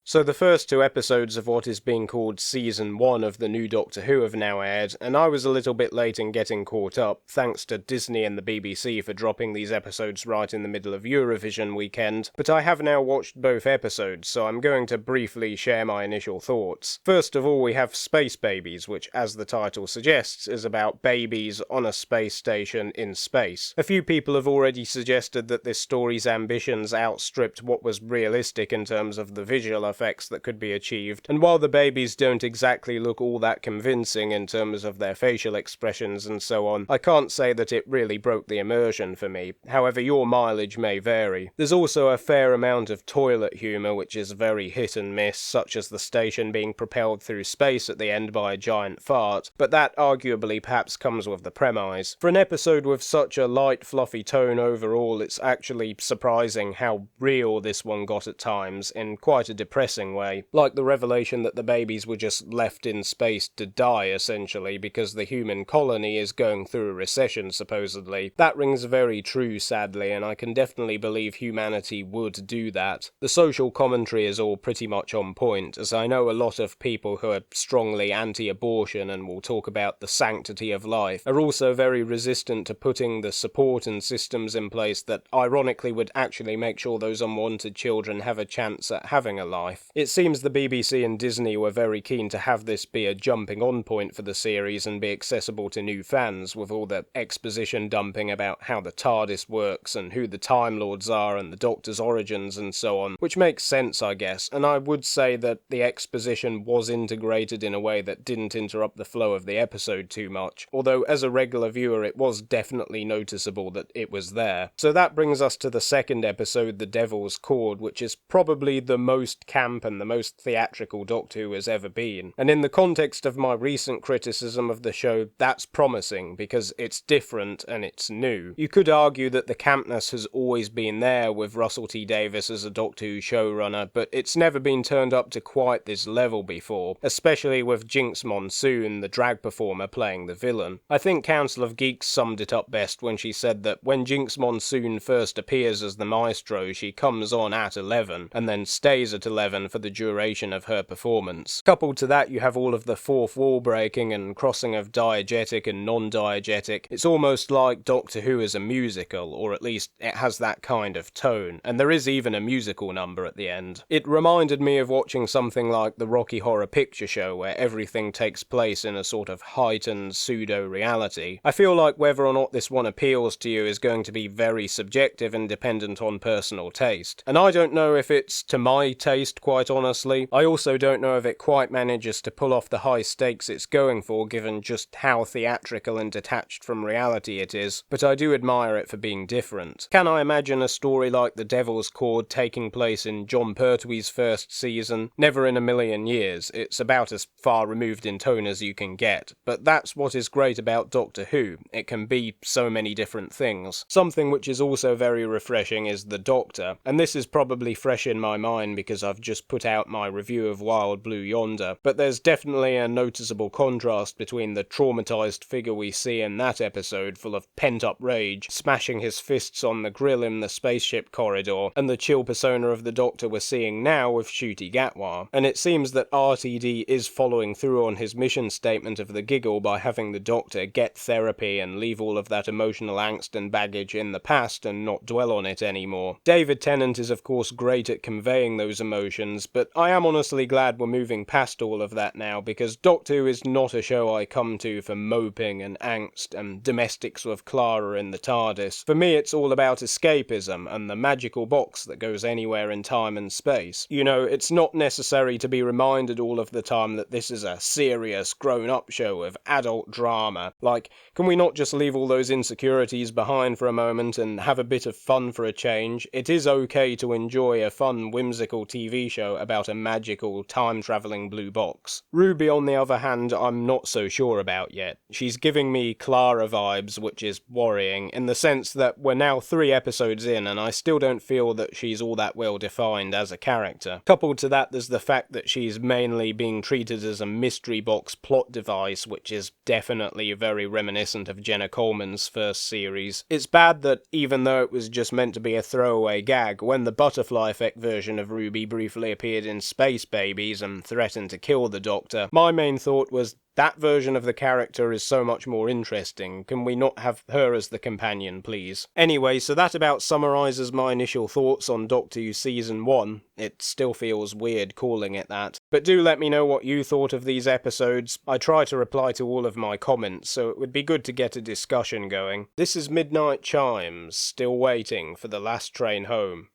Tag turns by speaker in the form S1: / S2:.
S1: So the first two episodes of what is being called Season 1 of the new Doctor Who have now aired, and I was a little bit late in getting caught up, thanks to Disney and the BBC for dropping these episodes right in the middle of Eurovision weekend, but I have now watched both episodes, so I'm going to briefly share my initial thoughts. First of all, we have Space Babies, which, as the title suggests, is about babies on a space station in space. A few people have already suggested that this story's ambitions outstripped what was realistic in terms of the visual effects that could be achieved, and while the babies don't exactly look all that convincing in terms of their facial expressions and so on, I can't say that it really broke the immersion for me. However, your mileage may vary. There's also a fair amount of toilet humour which is very hit and miss, such as the station being propelled through space at the end by a giant fart, but that arguably perhaps comes with the premise. For an episode with such a light, fluffy tone overall, it's actually surprising how real this one got at times, in quite a depressing way, like the revelation that the babies were just left in space to die, essentially, because the human colony is going through a recession, supposedly. That rings very true, sadly, and I can definitely believe humanity would do that. The social commentary is all pretty much on point, as I know a lot of people who are strongly anti-abortion and will talk about the sanctity of life are also very resistant to putting the support and systems in place that ironically would actually make sure those unwanted children have a chance at having a life. It seems the BBC and Disney were very keen to have this be a jumping on point for the series and be accessible to new fans, with all the exposition dumping about how the TARDIS works and who the Time Lords are and the Doctor's origins and so on, which makes sense, I guess, and I would say that the exposition was integrated in a way that didn't interrupt the flow of the episode too much, although as a regular viewer it was definitely noticeable that it was there. So that brings us to the second episode, The Devil's Chord, which is probably the most camp and the most theatrical Doctor Who has ever been. And in the context of my recent criticism of the show, that's promising, because it's different and it's new. You could argue that the campness has always been there with Russell T Davies as a Doctor Who showrunner, but it's never been turned up to quite this level before, especially with Jinkx Monsoon, the drag performer, playing the villain. I think Council of Geeks summed it up best when she said that when Jinkx Monsoon first appears as the Maestro, she comes on at 11, and then stays at 11 for the duration of her performance. Coupled to that, you have all of the fourth wall breaking and crossing of diegetic and non-diegetic. It's almost like Doctor Who is a musical, or at least it has that kind of tone, and there is even a musical number at the end. It reminded me of watching something like the Rocky Horror Picture Show, where everything takes place in a sort of heightened pseudo-reality. I feel like whether or not this one appeals to you is going to be very subjective and dependent on personal taste, and I don't know if it's to my taste, quite honestly. I also don't know if it quite manages to pull off the high stakes it's going for, given just how theatrical and detached from reality it is, but I do admire it for being different. Can I imagine a story like The Devil's Chord taking place in Jon Pertwee's first season? Never in a million years. It's about as far removed in tone as you can get, but that's what is great about Doctor Who. It can be so many different things. Something which is also very refreshing is the Doctor, and this is probably fresh in my mind because I've just put out my review of Wild Blue Yonder, but there's definitely a noticeable contrast between the traumatised figure we see in that episode, full of pent-up rage, smashing his fists on the grill in the spaceship corridor, and the chill persona of the Doctor we're seeing now with Ncuti Gatwa. And it seems that RTD is following through on his mission statement of the giggle by having the Doctor get therapy and leave all of that emotional angst and baggage in the past and not dwell on it anymore. David Tennant is of course great at conveying those emotions, but I am honestly glad we're moving past all of that now, because Doctor Who is not a show I come to for moping and angst and domestics with Clara in the TARDIS. For me it's all about escapism and the magical box that goes anywhere in time and space. You know, it's not necessary to be reminded all of the time that this is a serious grown-up show of adult drama. Like, can we not just leave all those insecurities behind for a moment and have a bit of fun for a change? It is okay to enjoy a fun, whimsical TV show about a magical, time-travelling blue box. Ruby, on the other hand, I'm not so sure about yet. She's giving me Clara vibes, which is worrying, in the sense that we're now 3 episodes in and I still don't feel that she's all that well defined as a character. Coupled to that, there's the fact that she's mainly being treated as a mystery box plot device, which is definitely very reminiscent of Jenna Coleman's first series. It's bad that, even though it was just meant to be a throwaway gag, when the Butterfly Effect version of Ruby briefly briefly appeared in Space Babies and threatened to kill the Doctor, my main thought was, that version of the character is so much more interesting. Can we not have her as the companion, please? Anyway, so that about summarises my initial thoughts on Doctor Who Season 1. It still feels weird calling it that. But do let me know what you thought of these episodes. I try to reply to all of my comments, so it would be good to get a discussion going. This is Midnight Chimes, still waiting for the last train home.